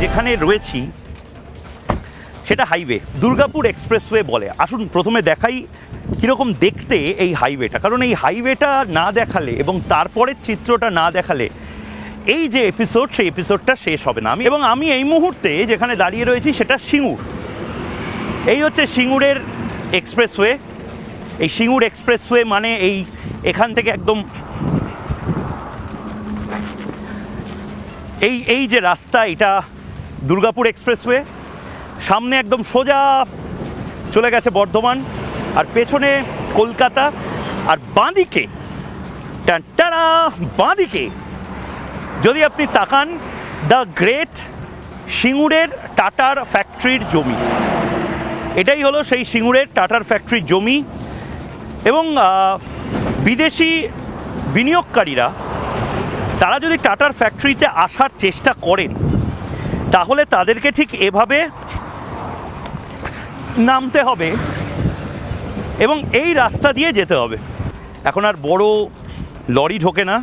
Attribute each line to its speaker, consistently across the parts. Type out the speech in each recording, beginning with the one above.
Speaker 1: যেখানে রয়েছি সেটা হাইওয়ে, দুর্গাপুর এক্সপ্রেসওয়ে বলে। আসুন প্রথমে দেখাই কীরকম দেখতে এই হাইওয়েটা, কারণ এই হাইওয়েটা না দেখালে এবং তারপরের চিত্রটা না দেখালে এই যে এপিসোড, সেই এপিসোডটা শেষ হবে না। আমি এই মুহূর্তে যেখানে দাঁড়িয়ে রয়েছি সেটা সিঙ্গুর। এই হচ্ছে সিঙ্গুরের এক্সপ্রেসওয়ে। এই সিঙ্গুর এক্সপ্রেসওয়ে মানে এখান থেকে একদম এই যে রাস্তা, এটা দুর্গাপুর এক্সপ্রেসওয়ে। সামনে একদম সোজা চলে গেছে বর্ধমান, আর পেছনে কলকাতা, আর বাঁদিকে টাটা বাঁদিকে যদি আপনি তাকান, দ্য গ্রেট সিঙ্গুরের টাটার ফ্যাক্টরির জমি। এটাই হলো সেই সিঙ্গুরের টাটার ফ্যাক্টরির জমি। এবং বিদেশি বিনিয়োগকারীরা তারা যদি টাটার ফ্যাক্টরিতে আসার চেষ্টা করেন, তাহলে তাদেরকে ঠিক এভাবে নামতে হবে এবং এই রাস্তা দিয়ে যেতে হবে। এখন আর বড় লরি ঢোকে না,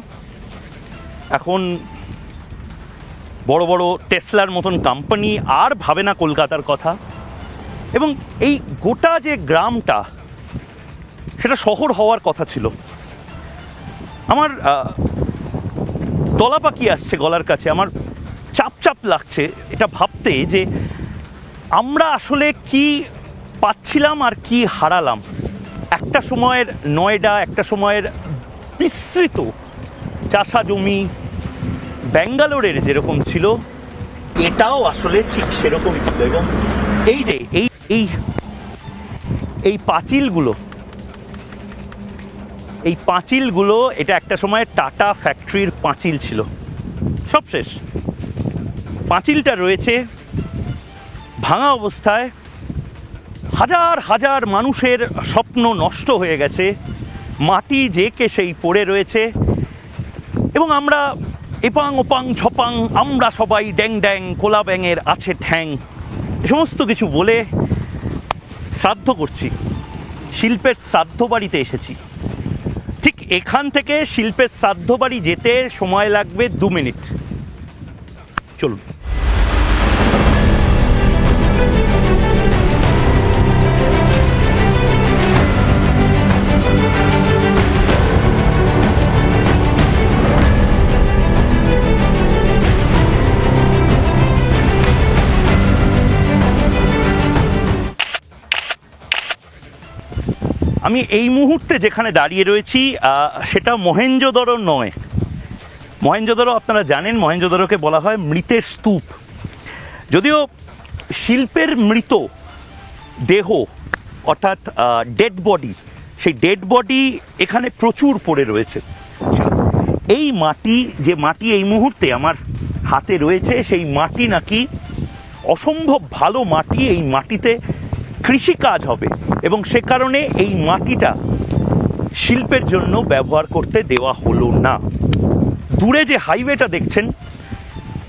Speaker 1: এখন বড় বড় টেসলার মতন কোম্পানি আর ভাবে না কলকাতার কথা। এবং এই গোটা যে গ্রামটা, সেটা শহর হওয়ার কথা ছিল। আমার দলা পাখি আসছে গলার কাছে, আমার চাপ চাপ লাগছে এটা ভাবতে যে আমরা আসলে কি পাচ্ছিলাম আর কি হারালাম। একটা সময়ের নয়ডা, একটা সময়ের বিস্তৃত চাষা জমি ব্যাঙ্গালোরের যেরকম ছিল, এটাও আসলে ঠিক সেরকম ছিল। এবং এই যে এই পাঁচিলগুলো এটা একটা সময় টাটা ফ্যাক্টরির পাঁচিল ছিল। সব শেষ, পাঁচিলটা রয়েছে ভাঙা অবস্থায়। হাজার হাজার মানুষের স্বপ্ন নষ্ট হয়ে গেছে, মাটি জেকে সেই পড়ে রয়েছে। এবং আমরা এপাং ওপাং ঝপাং, আমরা সবাই ড্যাং ড্যাং, কোলা ব্যাঙের আছে ঠ্যাং, এ সমস্ত কিছু বলে শ্রাদ্ধ করছি। শিল্পের শ্রাদ্ধ বাড়িতে এসেছি। ঠিক এখান থেকে শিল্পের শ্রাদ্ধ বাড়ি যেতে সময় লাগবে 2 মিনিট। চলুন। আমি এই মুহূর্তে যেখানে দাঁড়িয়ে রয়েছি সেটা মহেঞ্জোদড়ো নয়। মহেঞ্জোদড়ো আপনারা জানেন, মহেঞ্জোদড়োকে বলা হয় মৃতের স্তূপ। যদিও শিল্পের মৃত দেহ, অর্থাৎ ডেড বডি, সেই ডেড বডি এখানে প্রচুর পড়ে রয়েছে। এই মাটি, যে মাটি এই মুহূর্তে আমার হাতে রয়েছে, সেই মাটি নাকি অসম্ভব ভালো মাটি। এই মাটিতে কৃষিকাজ হবে এবং সে কারণে এই মাটিটা শিল্পের জন্য ব্যবহার করতে দেওয়া হলো না। দূরে যে হাইওয়েটা দেখছেন,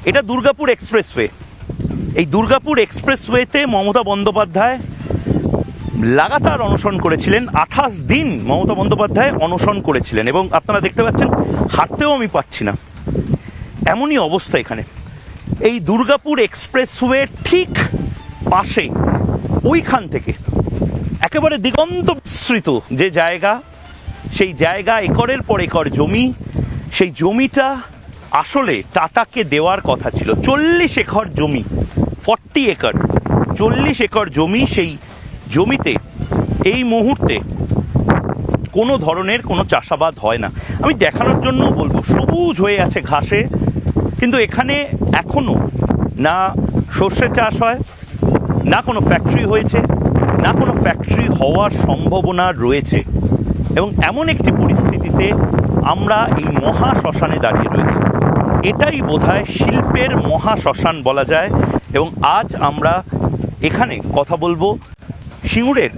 Speaker 1: এটা দুর্গাপুর এক্সপ্রেসওয়ে। এই দুর্গাপুর এক্সপ্রেসওয়েতে মমতা বন্দ্যোপাধ্যায় লাগাতার অনশন করেছিলেন। 28 দিন মমতা বন্দ্যোপাধ্যায় অনশন করেছিলেন এবং আপনারা দেখতে পাচ্ছেন হাঁটতেও আমি পাচ্ছি না, এমনই অবস্থা এখানে। এই দুর্গাপুর এক্সপ্রেসওয়ে ঠিক পাশে, ওইখান থেকে একেবারে দিগন্ত বিস্তৃত যে জায়গা, সেই জায়গা একরের পর একর জমি। সেই জমিটা আসলে টাটাকে দেওয়ার কথা ছিল। 40 একর জমি, 40 একর, 40 একর জমি। সেই জমিতে এই মুহূর্তে কোনো ধরনের কোনো চাষাবাদ হয় না। আমি দেখানোর জন্য বলবো, সবুজ হয়ে আছে ঘাসে, কিন্তু এখানে এখনও না সর্ষে চাষ হয়, না কোনো ফ্যাক্টরি হয়েছে, না কোনো ফ্যাক্টরি হওয়ার সম্ভাবনা রয়েছে। এবং এমন একটি পরিস্থিতিতে আমরা এই মহা শ্মশানে দাঁড়িয়ে রয়েছি। এটাই বোধহয় শিল্পের মহা শ্মশান বলা যায়। এবং আজ আমরা এখানে কথা বলবো সিঙ্গুরের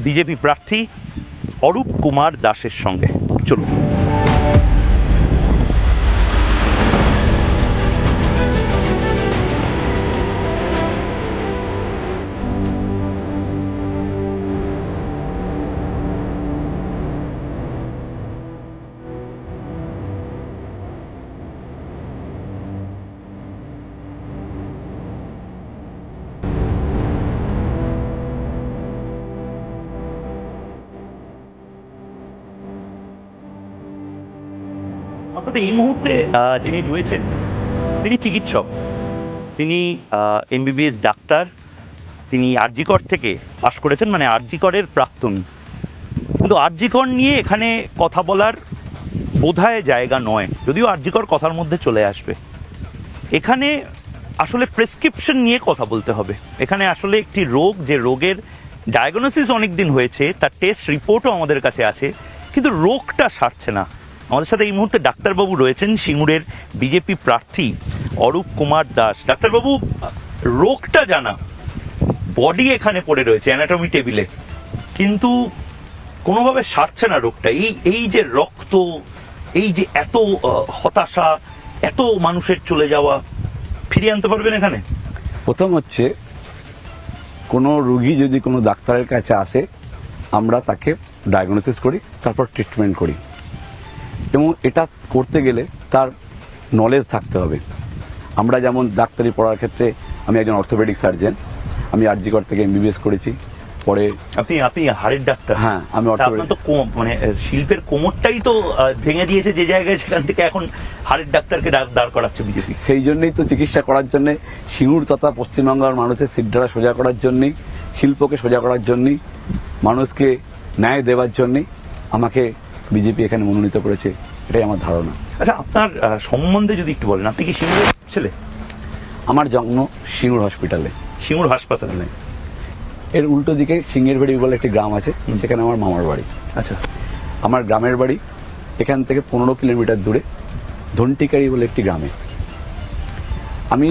Speaker 1: বিজেপি প্রার্থী অরূপ কুমার দাসের সঙ্গে। চলুন। আপাতত এই মুহূর্তে যিনি রয়েছেন তিনি চিকিৎসক, তিনি এমবিবিএস ডাক্তার, তিনি আরজিকর থেকে পাশ করেছেন, মানে আরজিকরের প্রাক্তন। কিন্তু আরজিকর নিয়ে এখানে কথা বলার বোধহয় জায়গা নয়, যদিও আরজিকর কথার মধ্যে চলে আসবে। এখানে আসলে প্রেসক্রিপশন নিয়ে কথা বলতে হবে। এখানে আসলে একটি রোগ, যে রোগের ডায়াগনোসিস অনেক দিন হয়েছে, তার টেস্ট রিপোর্টও আমাদের কাছে আছে, কিন্তু রোগটা সারছে না। আমাদের সাথে এই মুহূর্তে ডাক্তারবাবু রয়েছেন, সিঙ্গুরের বিজেপি প্রার্থী অরূপ কুমার দাস। ডাক্তারবাবু, রোগটা জানা, বডি এখানে পড়ে রয়েছে অ্যানাটমি টেবিলে, কিন্তু কোনোভাবে সারছে না রোগটা। এই যে রক্ত, এই যে এত হতাশা, এত মানুষের চলে যাওয়া, ফিরিয়ে আনতে পারবেন এখানে?
Speaker 2: প্রথম হচ্ছে, কোনো রুগী যদি কোনো ডাক্তারের কাছে আসে, আমরা তাকে ডায়াগনোসিস করি, তারপর ট্রিটমেন্ট করি, এবং এটা করতে গেলে তার নলেজ থাকতে হবে। আমরা যেমন ডাক্তারি পড়ার ক্ষেত্রে, আমি একজন অর্থোপেডিক সার্জন, আমি আরজিকর থেকে এমবিবিএস করেছি। পরে
Speaker 1: আপনি হাড়ের ডাক্তার?
Speaker 2: হ্যাঁ, আমি
Speaker 1: আপনার তো মানে শিল্পের কোমরটাই তো ভেঙে দিয়েছে যে জায়গায়, সেখান থেকে এখন হাড়ের ডাক্তারকে দাঁড় করাচ্ছে বিজেপি।
Speaker 2: সেই জন্যই তো চিকিৎসা করার জন্যে, সিঙ্গুর তথা পশ্চিমবাংলার মানুষের সিদ্ধারা সোজা করার জন্যই, শিল্পকে সোজা করার জন্যই, মানুষকে ন্যায় দেওয়ার জন্যই আমাকে বিজেপি এখানে মনোনীত করেছে, এটাই আমার ধারণা।
Speaker 1: আচ্ছা, আপনার সম্বন্ধে যদি একটু বলেন, আপনি কি সিঙ্গুরের ছেলে?
Speaker 2: আমার জন্ম সিঙ্গুর হসপিটালে।
Speaker 1: সিঙ্গুর হাসপাতালে?
Speaker 2: এর উল্টো দিকে সিঙ্গের বাড়ি বলে একটি গ্রাম আছে, সেখানে আমার মামার বাড়ি।
Speaker 1: আচ্ছা।
Speaker 2: আমার গ্রামের বাড়ি এখান থেকে 15 কিলোমিটার দূরে ধন্টিকারি বলে একটি গ্রামে। আমি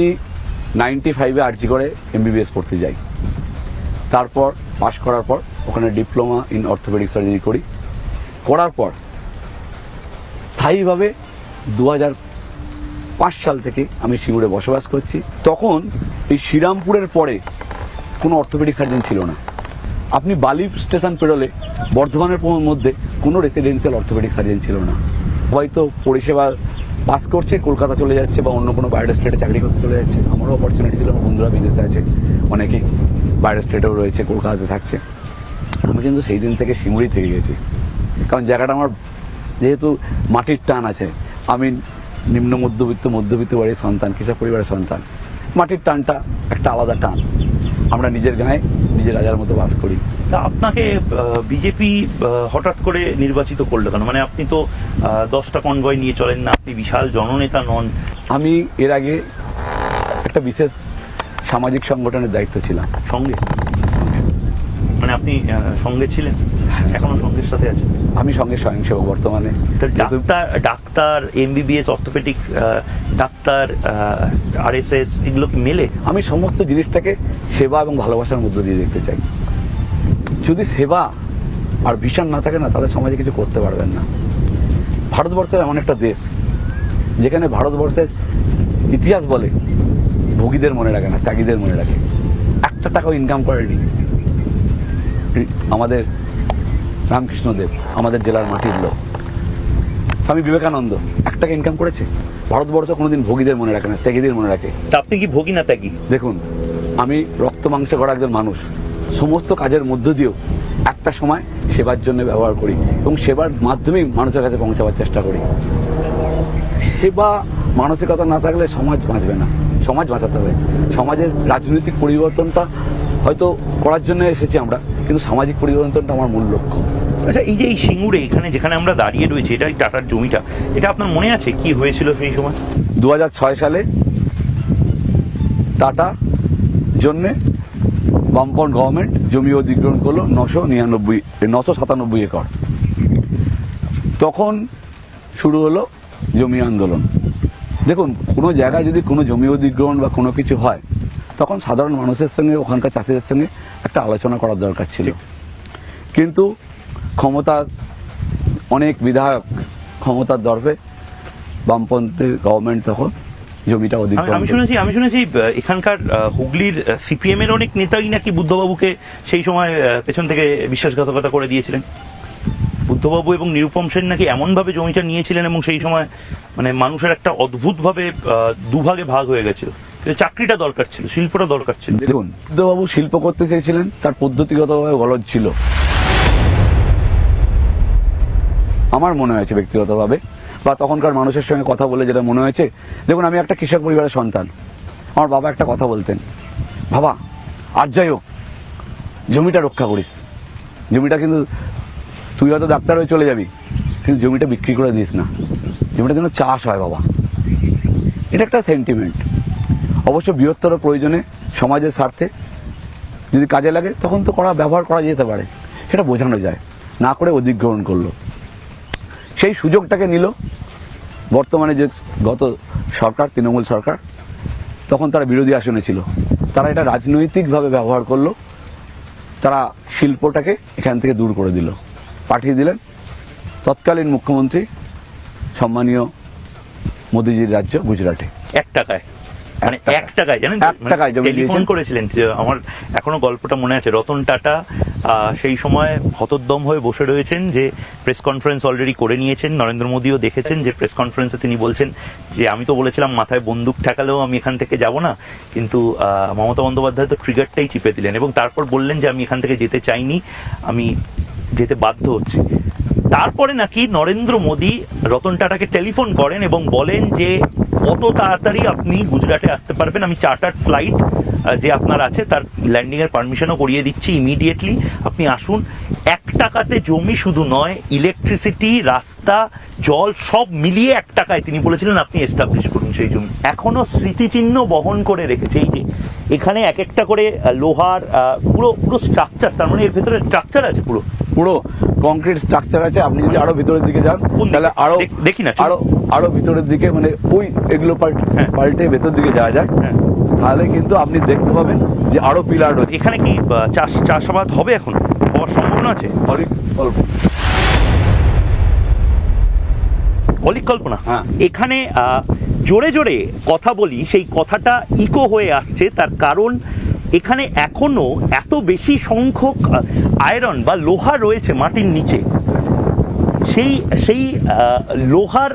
Speaker 2: 95-এ আরজিকরে এমবিবিএস পড়তে যাই। তারপর পাশ করার পর ওখানে ডিপ্লোমা ইন অর্থোপেডিক সার্জারি করি। করার পর স্থায়ীভাবে 2005 সাল থেকে আমি সিঙ্গুরে বসবাস করছি। তখন এই শ্রীরামপুরের পরে কোনো অর্থোপেডিক সার্জন ছিল না। আপনি বালি স্টেশন পেরোলে বর্ধমানের মধ্যে কোনো রেসিডেন্সিয়াল অর্থোপেডিক সার্জন ছিল না। হয়তো পরিষেবা পাস করছে, কলকাতা চলে যাচ্ছে বা অন্য কোনো বাইরের স্টেটে চাকরি করতে চলে যাচ্ছে। আমারও অপরচুনিটি ছিল, আমার বন্ধুরা বিদেশে আছে, অনেকেই বাইরের স্টেটেও রয়েছে, কলকাতাতে থাকছে। আমি কিন্তু সেই দিন থেকে সিঙ্গুরেই থেকে গেছি, কারণ জায়গাটা আমার যেহেতু মাটির টান আছে। আমি নিম্ন মধ্যবিত্ত বাড়ির সন্তান, কৃষক পরিবারের সন্তান। মাটির টানটা একটা আলাদা টান। আমরা নিজের গায়ে নিজের রাজার মতো বাস করি।
Speaker 1: তা আপনাকে বিজেপি হঠাৎ করে নির্বাচিত করলো কেন? মানে আপনি তো 10টা কনভয় নিয়ে চলেন না, আপনি বিশাল জননেতা নন।
Speaker 2: আমি এর আগে একটা বিশেষ সামাজিক সংগঠনের দায়িত্ব ছিলাম।
Speaker 1: সঙ্গে? মানে আপনি সঙ্গে ছিলেন? এখনো সঙ্গের সাথে আছেন?
Speaker 2: আমি সঙ্গে স্বয়ংসেবক বর্তমানে।
Speaker 1: Doctor, MBBS, orthopaedic doctor, RSS, এগুলো কি মেলে?
Speaker 2: আমি সমস্ত জিনিসটাকে সেবা এবং ভালোবাসার মধ্য দিয়ে দেখতে চাই। যদি সেবা আর ভিশন না থাকে না, তাহলে সমাজে কিছু করতে পারবেন না। ভারতবর্ষের এমন একটা দেশ যেখানে ভারতবর্ষের ইতিহাস বলে ভোগীদের মনে রাখে না, ত্যাগীদের মনে রাখে। 1 টাকাও ইনকাম করেনি আমাদের রামকৃষ্ণদেব, আমাদের জেলার মাটির লোক। স্বামী বিবেকানন্দ 1 টাকা ইনকাম করেছে? ভারতবর্ষ কোনোদিন ভোগীদের মনে রাখে না, ত্যাগীদের মনে রাখে।
Speaker 1: আপনি কি ভোগী না ত্যাগী?
Speaker 2: দেখুন, আমি রক্ত মাংসে গড়া একজন মানুষ। সমস্ত কাজের মধ্য দিয়েও একটা সময় সেবার জন্য ব্যবহার করি, এবং সেবার মাধ্যমেই মানুষের কাছে পৌঁছাবার চেষ্টা করি। সেবা মানসিকতা না থাকলে সমাজ বাঁচবে না। সমাজ বাঁচাতে হবে। সমাজের রাজনৈতিক পরিবর্তনটা হয়তো করার জন্য এসেছি আমরা, কিন্তু সামাজিক পরিবর্তনটা আমার মূল লক্ষ্য।
Speaker 1: আচ্ছা, এই যে এই সিঙ্গুরে এখানে যেখানে আমরা দাঁড়িয়ে রয়েছি, এটা টাটার জমিটা, এটা আপনার মনে আছে কি হয়েছিল সেই সময়?
Speaker 2: 2006 সালে টাটা জন্যে বামপন্থ গভর্নমেন্ট জমি অধিগ্রহণ করলো 997 একর। তখন শুরু হলো জমি আন্দোলন। দেখুন, কোনো জায়গায় যদি কোনো জমি অধিগ্রহণ বা কোনো কিছু হয়, তখন সাধারণ মানুষের সঙ্গে, ওখানকার চাষিদের সঙ্গে একটা আলোচনা করার দরকার ছিল। কিন্তু ক্ষমতার অনেক বিধায়ক ক্ষমতার দর্পে বামপন্থী গভর্নমেন্ট তখন জমিটা অধিগ্রহণ।
Speaker 1: আমি শুনেছি এখানকার হুগলির সিপিএম এর অনেক নেতাই নাকি বুদ্ধবাবুকে সেই সময় পেছন থেকে বিশ্বাসঘাতকতা করে দিয়েছিলেন। বুদ্ধবাবু এবং নিরুপম সেন নাকি এমনভাবে জমিটা নিয়েছিলেন, এবং সেই সময় মানে মানুষের একটা অদ্ভুতভাবে দুভাগে ভাগ হয়ে গেছিল। চাকরিটা দরকার ছিল, শিল্পটা দরকার ছিল।
Speaker 2: দেখুন, বুদ্ধবাবু শিল্প করতে চেয়েছিলেন, তার পদ্ধতিগতভাবে গলদ ছিল। আমার মনে হয়েছে ব্যক্তিগতভাবে বা তখনকার মানুষের সঙ্গে কথা বলে যেটা মনে হয়েছে, দেখুন আমি একটা কৃষক পরিবারের সন্তান। আমার বাবা একটা কথা বলতেন, বাবা আর যাই হোক জমিটা রক্ষা করিস, জমিটা কিন্তু তুই হয়তো ডাক্তার হয়ে চলে যাবি, কিন্তু জমিটা বিক্রি করে দিস না, জমিটা যেন চাষ হয় বাবা। এটা একটা সেন্টিমেন্ট। অবশ্য বৃহত্তর প্রয়োজনে সমাজের স্বার্থে যদি কাজে লাগে তখন তো ব্যবহার করা যেতে পারে, সেটা বোঝানো যায়, না করে অধিগ্রহণ করলো। সেই সুযোগটাকে নিল বর্তমানে যে গত সরকার, তৃণমূল সরকার, তখন তারা বিরোধী আসনে ছিল, তারা এটা রাজনৈতিকভাবে ব্যবহার করলো। তারা শিল্পটাকে এখান থেকে দূর করে দিল, পাঠিয়ে দিলেন তৎকালীন মুখ্যমন্ত্রী সম্মানীয় মোদিজির রাজ্য গুজরাটে।
Speaker 1: 1 টাকায়, মানে 1 টাকায়, জানেন,
Speaker 2: 1 টাকায় জমি
Speaker 1: টেলিফোন করেছিলেন। আমার এখনো গল্পটা মনে আছে। রতন টাটা সেই সময় হতোদ্যম হয়ে বসে রয়েছেন যে প্রেস কনফারেন্স অলরেডি করে নিয়েছেন। নরেন্দ্র মোদীও দেখেছেন যে প্রেস কনফারেন্সে তিনি বলছেন যে আমি তো বলেছিলাম মাথায় বন্দুক ঠেকালেও আমি এখান থেকে যাব না, কিন্তু মমতা বন্দ্যোপাধ্যায় তো ট্রিগারটাই চিপে দিলেন এবং তারপর বললেন যে আমি এখান থেকে যেতে চাইনি, আমি যেতে বাধ্য হচ্ছি। তারপরে নাকি নরেন্দ্র মোদী রতন টাটাকে টেলিফোন করেন এবং বলেন যে কত তাড়াতাড়ি আপনি গুজরাটে আসতে পারবেন, আমি চার্টার্ড ফ্লাইট যে আপনার আছে তার ল্যান্ডিংয়ের পারমিশনও করিয়ে দিচ্ছি, ইমিডিয়েটলি আপনি আসুন। 1 টাকাতে জমি শুধু নয়, ইলেকট্রিসিটি, রাস্তা, জল সব মিলিয়ে 1 টাকায় তিনি বলেছিলেন আপনি এস্টাবলিশ করুন সেই জমি। এখনো স্মৃতিচিহ্ন বহন করে রেখেছে। এই যে এখানে এক একটা করে লোহার পুরো পুরো স্ট্রাকচার, তার মানে এর ভেতরে স্ট্রাকচার আছে, পুরো পুরো
Speaker 2: কংক্রিট স্ট্রাকচার আছে। আপনি যদি আরো ভিতরের দিকে যান তাহলে আরো
Speaker 1: দেখি না,
Speaker 2: আরো ভিতরের দিকে, মানে ওই এগুলো পাল্টে ভেতর দিকে যাওয়া যায়, তাহলে কিন্তু আপনি দেখতে পাবেন যে আরো পিলার রয়েছে।
Speaker 1: এখানে কি চাষাবাদ হবে, এখন হওয়ার সম্ভাবনা আছে? অলিক কল্পনা। এখানে জোরে জোরে কথা বলি, সেই কথাটা ইকো হয়ে আসছে, তার কারণ এখানে এখনো এত বেশি সংখ্যক আয়রন বা লোহা রয়েছে মাটির নিচে, সেই লোহার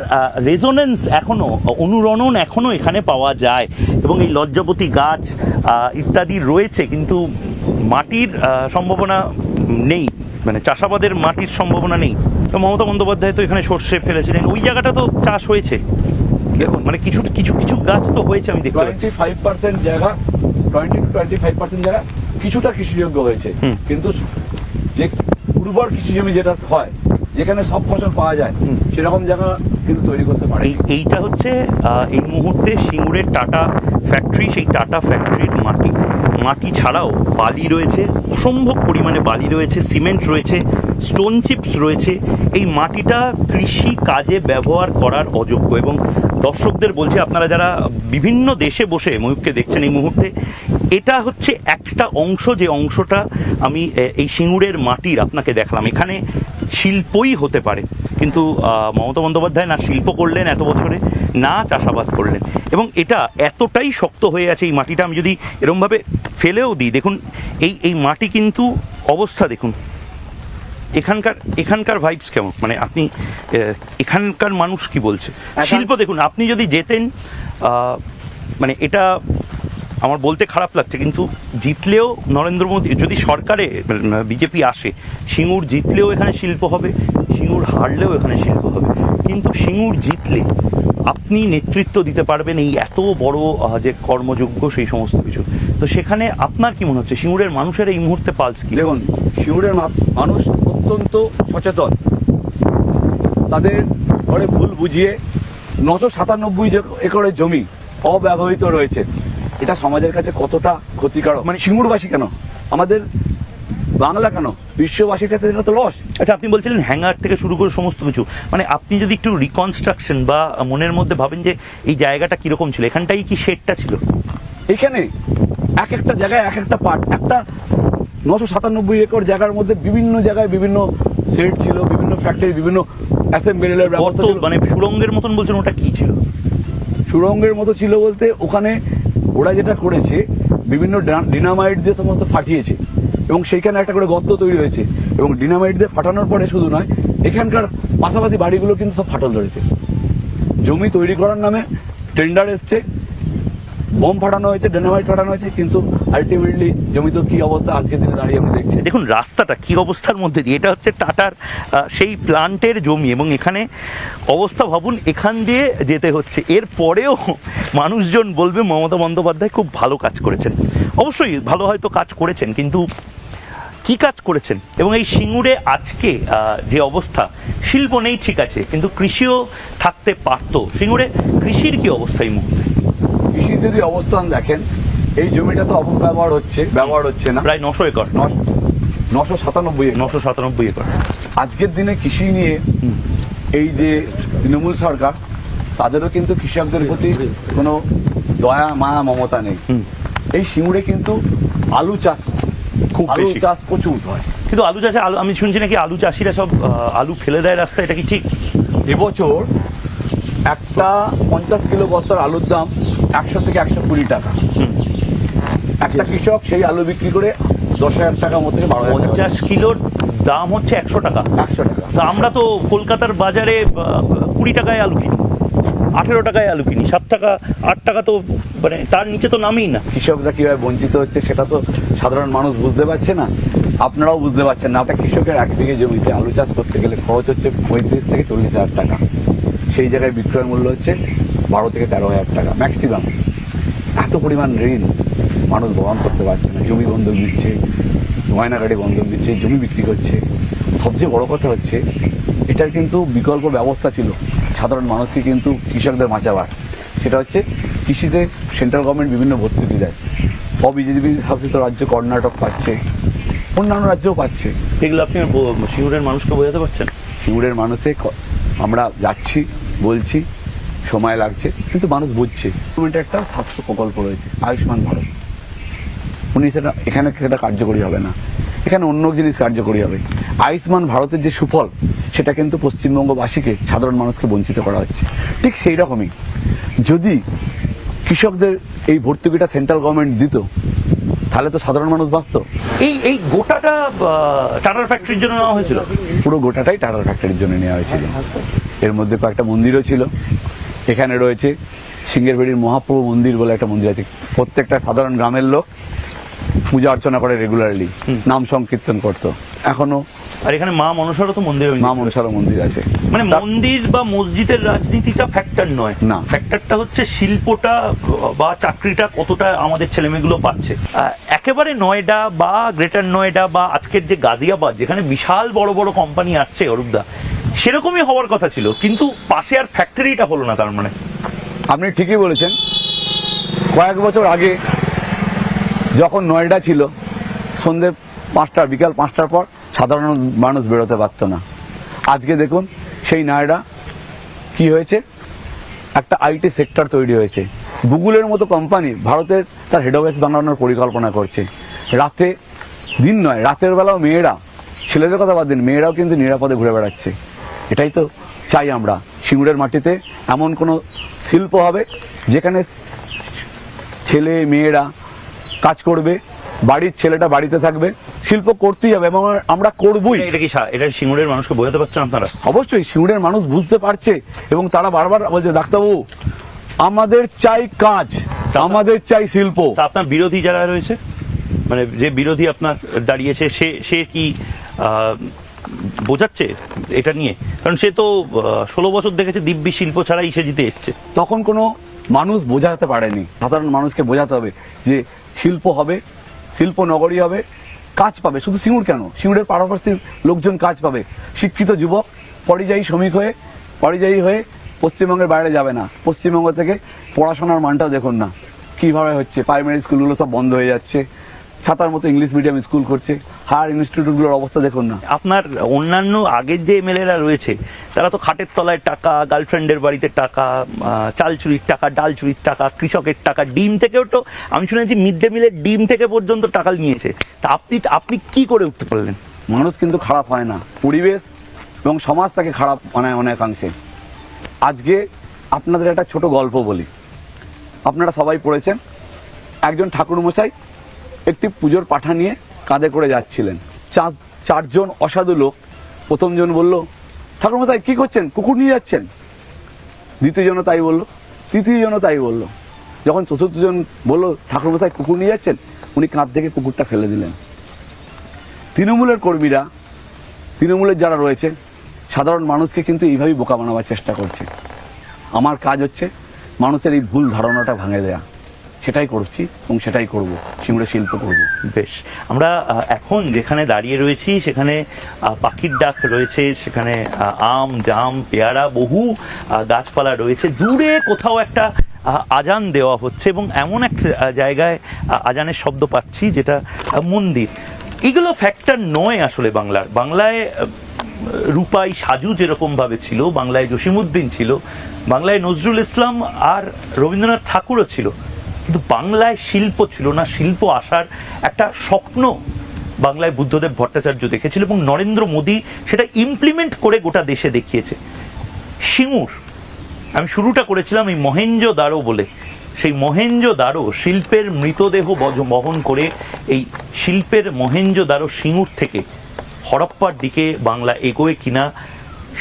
Speaker 1: রেজোনেন্স এখনো, অনুরণন এখনো এখানে পাওয়া যায় এবং এই লজ্জাবতী গাছ ইত্যাদি রয়েছে, কিন্তু মাটির সম্ভাবনা নেই, মানে চাষাবাদের মাটির সম্ভাবনা নেই। তো মমতা বন্দ্যোপাধ্যায় তো এখানে সর্ষে ফেলেছিলেন, ওই জায়গাটা তো চাষ হয়েছে, দেখুন মানে কিছু কিছু কিছু গাছ তো হয়েছে, আমি দেখতে পাচ্ছি
Speaker 2: 25% জায়গা, 20 to 25% জায়গা কিছুটা কৃষিযোগ্য হয়েছে, কিন্তু যে উর্বর কৃষি জমি যেটা হয়, যেখানে সব ফসল পাওয়া যায়, সেরকম জায়গা কিন্তু তৈরি করতে পারে।
Speaker 1: এইটা হচ্ছে এই মুহূর্তে সিঙ্গুরের টাটা ফ্যাক্টরি, সেই টাটা ফ্যাক্টরির মাটি ছাড়াও বালি রয়েছে, অসম্ভব পরিমাণে বালি রয়েছে, সিমেন্ট রয়েছে, স্টোন চিপস রয়েছে। এই মাটিটা কৃষি কাজে ব্যবহার করার অযোগ্য এবং দর্শকদের বলছি, আপনারা যারা বিভিন্ন দেশে বসে ময়ূরকে দেখছেন এই মুহূর্তে, এটা হচ্ছে একটা অংশ, যে অংশটা আমি এই সিঙ্গুরের মাটির আপনাকে দেখালাম। এখানে শিল্পই হতে পারে, কিন্তু মমতা বন্দ্যোপাধ্যায় না শিল্প করলেন এত বছরে, না চাষাবাদ করলেন, এবং এটা এতটাই শক্ত হয়ে আছে এই মাটিটা। আমি যদি এরমভাবে ফেলেও দিই, দেখুন এই মাটি কিন্তু অবস্থা দেখুন, এখানকার ভাইবস কেমন, মানে আপনি এখানকার মানুষ কি বলছে, শিল্প দেখুন। আপনি যদি যেতেন, মানে এটা আমার বলতে খারাপ লাগছে, কিন্তু জিতলেও নরেন্দ্র মোদী, যদি সরকারে বিজেপি আসে, সিঙ্গুর জিতলেও এখানে শিল্প হবে, সিঙ্গুর হারলেও এখানে শিল্প হবে, কিন্তু সিঙ্গুর জিতলে আপনি নেতৃত্ব দিতে পারবেন এই এত বড় যে কর্মযোগ্য সেই সমস্ত কিছু। তো সেখানে আপনার কি মনে হচ্ছে সিঙ্গুরের মানুষের এই মুহূর্তে পালস কি?
Speaker 2: দেখুন, সিঙ্গুরের মানুষ অত্যন্ত সচেতন, তাদের ঘরে ভুল বুঝিয়ে 997 একরের জমি অব্যবহৃত রয়েছে। এটা সমাজের কাছে কতটা ক্ষতিকারক, মানে সিঙ্গুরবাসী কেন, আমাদের বাংলা কেন, বিশ্ববাসীর কাছে এটা তো লস।
Speaker 1: আচ্ছা, আপনি বলছিলেন হ্যাঙ্গার থেকে শুরু করে সমস্ত কিছু, মানে আপনি যদি একটু রিকনস্ট্রাকশন বা মনের মধ্যে ভাবেন যে এই জায়গাটা কিরকম ছিল, এখানটাই কি শেডটা ছিল?
Speaker 2: এখানে এক একটা জায়গায় এক একটা পার্ট, একটা 997 একর জায়গার মধ্যে বিভিন্ন জায়গায় বিভিন্ন শেড ছিল, বিভিন্ন ফ্যাক্টরি, বিভিন্ন অ্যাসেম্বলির ব্যবস্থা,
Speaker 1: মানে সুড়ঙ্গের মতন বলছেন, ওটা কি ছিল?
Speaker 2: সুড়ঙ্গের মতো ছিল বলতে ওখানে ওরা যেটা করেছে, বিভিন্ন ডিনামাইট দিয়ে সমস্ত ফাটিয়েছে এবং সেইখানে একটা করে গর্ত তৈরি হয়েছে, এবং ডিনামাইট দিয়ে ফাটানোর পরে শুধু নয়, এখানকার পাশাপাশি বাড়িগুলো কিন্তু সব ফাটল ধরেছে। জমি তৈরি করার নামে টেন্ডার এসছে, বোম ফাটানো হয়েছে, ডেনামাইট ফাটানো হয়েছে, কিন্তু আলটিমেটলি জমিতে কি অবস্থা আজকের দিনে দাঁড়িয়ে আপনি দেখছেন।
Speaker 1: দেখুন রাস্তাটা কি অবস্থার মধ্যে দিয়ে, এটা হচ্ছে টাটার সেই প্লান্টের জমি, এবং এখানে অবস্থা ভাবুন, এখান দিয়ে যেতে হচ্ছে। এর পরেও মানুষজন বলবে মমতা বন্দ্যোপাধ্যায় খুব ভালো কাজ করেছেন। অবশ্যই ভালো হয়তো কাজ করেছেন, কিন্তু কি কাজ করেছেন? এবং এই সিঙ্গুরে আজকে যে অবস্থা, শিল্প নেই ঠিক আছে, কিন্তু কৃষিও থাকতে পারতো। সিঙ্গুরে কৃষির কি অবস্থা এই মুহূর্তে?
Speaker 2: কৃষির যদি অবস্থান দেখেন, এই জমিটা তো অপব্যবহার হচ্ছে না,
Speaker 1: প্রায় 900 একর,
Speaker 2: 997
Speaker 1: একর।
Speaker 2: আজকের দিনে কৃষি নিয়ে এই যে তৃণমূল সরকার, তাদেরও কিন্তু কৃষকদের প্রতি কোনো দয়া মায়া মমতা নেই। এই সিঙ্গুরে কিন্তু আলু চাষ প্রচুর হয়,
Speaker 1: কিন্তু আলু চাষে আমি শুনছি নাকি আলু চাষিরা সব আলু ফেলে দেয় রাস্তায়, এটা কি ঠিক?
Speaker 2: এবছর একটা 50 কিলো বস্তার আলুর দাম 100 থেকে 120 টাকা। একটা কৃষক সেই আলু বিক্রি করে 10,000 টাকা মতো 12,000 টাকা।
Speaker 1: 50 কিলোর দাম হচ্ছে 100 টাকা।
Speaker 2: 100 টাকা।
Speaker 1: তা আমরা তো কলকাতার বাজারে 20 টাকায় আলু কিনি, 18 টাকায় আলু কিনি, 7 টাকা 8 টাকা, তো মানে তার নিচে তো নামেই না।
Speaker 2: কৃষকরা কিভাবে বঞ্চিত হচ্ছে সেটা তো সাধারণ মানুষ বুঝতে পারছে না, আপনারাও বুঝতে পারছেন না। একটা কৃষকের 1 বিঘে জমিতে আলু চাষ করতে গেলে খরচ হচ্ছে 35 থেকে 40,000 টাকা, সেই জায়গায় বিক্রয় মূল্য হচ্ছে 12 থেকে 13,000 টাকা ম্যাক্সিমাম। এত পরিমাণ ঋণ মানুষ বহন করতে পারছে না, জমি বন্ধক দিচ্ছে, গয়নাগাড়ি বন্ধক দিচ্ছে, জমি বিক্রি করছে। সবচেয়ে বড় কথা হচ্ছে, এটার কিন্তু বিকল্প ব্যবস্থা ছিল সাধারণ মানুষকে কিন্তু কৃষকদের বাঁচাবার। সেটা হচ্ছে কৃষিতে সেন্ট্রাল গভর্নমেন্ট বিভিন্ন ভর্তুকি দেয়, অবিজেপি শাসিত রাজ্য কর্ণাটক পাচ্ছে, অন্যান্য রাজ্যও পাচ্ছে।
Speaker 1: সেগুলো আপনি সিঙ্গুরের মানুষকে বোঝাতে পারছেন?
Speaker 2: সিঙ্গুরের মানুষে আমরা যাচ্ছি, বলছি, সময় লাগছে, কিন্তু মানুষ বুঝছে। গভর্নমেন্টের একটা স্বাস্থ্য প্রকল্প রয়েছে আয়ুষ্মান ভারত, এখানে সেটা কার্যকরী হবে না, এখানে অন্য জিনিস কার্যকরী হবে। আয়ুষ্মান ভারতের যে সুফল, সেটা কিন্তু পশ্চিমবঙ্গবাসীকে, সাধারণ মানুষকে বঞ্চিত করা হচ্ছে। ঠিক সেই রকমই যদি কৃষকদের এই ভর্তুকিটা সেন্ট্রাল গভর্নমেন্ট দিত, তাহলে তো সাধারণ মানুষ বাঁচত।
Speaker 1: এই গোটাটা টাটার ফ্যাক্টরির জন্য নেওয়া হয়েছিল?
Speaker 2: পুরো গোটাটাই টাটার ফ্যাক্টরির জন্য নেওয়া হয়েছিল। এর মধ্যে কয়েকটা মন্দিরও ছিল। এখানে রয়েছে সিঙ্গেরবেড়ির মহাপ্রভু মন্দির বলে একটা মন্দির আছে, প্রত্যেকটা সাধারণ গ্রামের লোক পূজা অর্চনা করে রেগুলারলি, নাম সংকীর্তন করতো এখনো।
Speaker 1: আর এখানে মা মনসারও তো মন্দির,
Speaker 2: মা মনসারও মন্দির আছে।
Speaker 1: মানে মন্দির বা মসজিদের রাজনীতিটা ফ্যাক্টর নয়,
Speaker 2: না,
Speaker 1: ফ্যাক্টরটা হচ্ছে শিল্পটা বা চাকরিটা কতটা আমাদের ছেলেমেয়েগুলো পাচ্ছে। একেবারে নয়ডা বা গ্রেটার নয়ডা বা আজকের যে গাজিয়াবাদ, যেখানে বিশাল বড় বড় কোম্পানি আসছে অরূপদা, সেরকমই হওয়ার কথা ছিল, কিন্তু পাশে আর ফ্যাক্টরিটা হলো না। তার মানে
Speaker 2: আপনি ঠিকই বলেছেন। কয়েক বছর আগে যখন নয়ডা ছিল, সন্ধ্যে 5টা, বিকাল 5টার পর সাধারণ মানুষ বেরোতে পারতো না। আজকে দেখুন সেই নয়ডা কি হয়েছে, একটা আইটি সেক্টর তৈরি হয়েছে। গুগলের মতো কোম্পানি ভারতের তার হেড অফিস বানানোর পরিকল্পনা করছে। রাতে, দিন নয়, রাতের বেলাও মেয়েরা, ছেলেদের কথা বাদ দিন, মেয়েরাও কিন্তু নিরাপদে ঘুরে বেড়াচ্ছে। এটাই তো চাই আমরা। সিঙ্গুরের মাটিতে এমন কোনো শিল্প হবে যেখানে ছেলে মেয়েরা কাজ করবে, বাড়ির ছেলেটা বাড়িতে থাকবে, শিল্প করতেই হবে এবং আমরা করবই।
Speaker 1: এটা সিঙ্গুরের মানুষকে বোঝাতে পারছেন আপনারা?
Speaker 2: অবশ্যই সিঙ্গুরের মানুষ বুঝতে পারছে এবং তারা বারবার বলছে, ডাক্তারবাবু আমাদের চাই কাজ, আমাদের চাই শিল্প।
Speaker 1: আপনার বিরোধী যারা রয়েছে, মানে যে বিরোধী আপনার দাঁড়িয়েছে, সে কি বোঝাচ্ছে এটা নিয়ে? কারণ সে তো 16 বছর দেখেছে দিব্যি শিল্প ছাড়াই সে জিতে এসছে।
Speaker 2: তখন কোনো মানুষ বোঝাতে পারেনি। সাধারণ মানুষকে বোঝাতে হবে যে শিল্প হবে, শিল্প নগরী হবে, কাজ পাবে। শুধু সিঙ্গুর কেন, সিঙ্গুরের পাশাপাশি লোকজন কাজ পাবে। শিক্ষিত যুবক পরিযায়ী শ্রমিক হয়ে, পরিযায়ী হয়ে পশ্চিমবঙ্গের বাইরে যাবে না। পশ্চিমবঙ্গ থেকে পড়াশোনার মানটাও দেখুন না কীভাবে হচ্ছে। প্রাইমারি স্কুলগুলো সব বন্ধ হয়ে যাচ্ছে, ছাতার মতো ইংলিশ মিডিয়াম স্কুল করছে। হায়ার ইনস্টিটিউটগুলোর অবস্থা দেখুন না।
Speaker 1: আপনার অন্যান্য আগের যে এমএলএরা রয়েছে, তারা তো খাটের তলায় টাকা, গার্লফ্রেন্ডের বাড়িতে টাকা, চাল চুরির টাকা, ডাল চুরির টাকা, কৃষকের টাকা, ডিম থেকেও তো আমি শুনেছি মিড ডে মিলের ডিম থেকে পর্যন্ত টাকা নিয়েছে। তা আপনি কি করে উঠতে পারলেন?
Speaker 2: মানুষ কিন্তু খারাপ হয় না, পরিবেশ এবং সমাজ তাকে খারাপ বানায় অনেকাংশে। আজকে আপনাদের একটা ছোট গল্প বলি, আপনারা সবাই পড়েছেন। একজন ঠাকুরমশাই একটি পুজোর পাঠা নিয়ে কাঁধে করে যাচ্ছিলেন। চারজন অসাধু লোক, প্রথমজন বলল, ঠাকুরমশাই কী করছেন, কুকুর নিয়ে যাচ্ছেন? দ্বিতীয়জনও তাই বলল, তৃতীয়জনও তাই বলল। যখন চতুর্থজন বললো ঠাকুরমশাই কুকুর নিয়ে যাচ্ছেন, উনি কাঁধ থেকে কুকুরটা ফেলে দিলেন। তৃণমূলের কর্মীরা, তৃণমূলের যারা রয়েছে, সাধারণ মানুষকে কিন্তু এইভাবেই বোকা বানাবার চেষ্টা করছে। আমার কাজ হচ্ছে মানুষের এই ভুল ধারণাটা ভাঙে দেয়া, সেটাই করছি এবং সেটাই করব, সিঙ্গুরে শিল্প করব।
Speaker 1: বেশ, আমরা এখন যেখানে দাঁড়িয়ে রয়েছি সেখানে পাখির ডাক রয়েছে, সেখানে আম, জাম, পেয়ারা, বহু গাছপালা রয়েছে। দূরে কোথাও একটা আজান দেওয়া হচ্ছে এবং এমন এক জায়গায় আজানের শব্দ পাচ্ছি যেটা মন্দির। এগুলো ফ্যাক্টর নয় আসলে বাংলায় রূপাই সাজু যেরকমভাবে ছিল, বাংলায় জসিমউদ্দিন ছিল, বাংলায় নজরুল ইসলাম আর রবীন্দ্রনাথ ঠাকুরও ছিল, কিন্তু বাংলায় শিল্প ছিল না। শিল্প আসার একটা স্বপ্ন বাংলায় বুদ্ধদেব ভট্টাচার্য দেখেছিল এবং নরেন্দ্র মোদী সেটা ইমপ্লিমেন্ট করে গোটা দেশে দেখিয়েছে। সিঙ্গুর, আমি শুরুটা করেছিলাম এই মহেঞ্জোদারো বলে, সেই মহেঞ্জোদারো শিল্পের মৃতদেহ বহন করে এই শিল্পের মহেঞ্জোদারো সিঙ্গুর থেকে হরপ্পার দিকে বাংলা এগোয় কিনা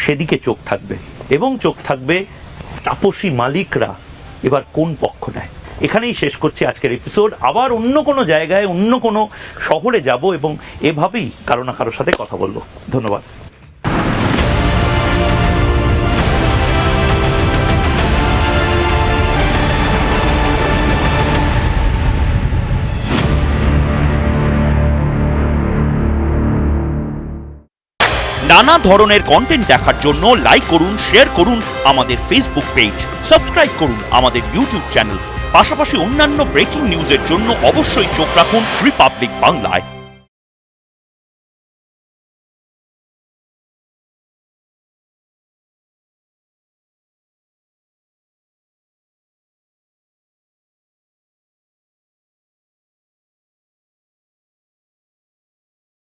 Speaker 1: সেদিকে চোখ থাকবে, এবং চোখ থাকবে তাপসী মালিকরা এবার কোন পক্ষ নেয়। এখানেই শেষ করছি আজকের এপিসোড। আবার অন্য কোনো জায়গায়, অন্য কোনো শহরে যাব এবং এভাবেই কারো না কারোর সাথে কথা বলবো। ধন্যবাদ। নানা ধরনের কন্টেন্ট দেখার জন্য লাইক করুন, শেয়ার করুন আমাদের ফেসবুক পেজ, সাবস্ক্রাইব করুন আমাদের ইউটিউব চ্যানেল। পাশাপাশি অন্যান্য ব্রেকিং নিউজের জন্য অবশ্যই চোখ রাখুন রিপাবলিক বাংলায়।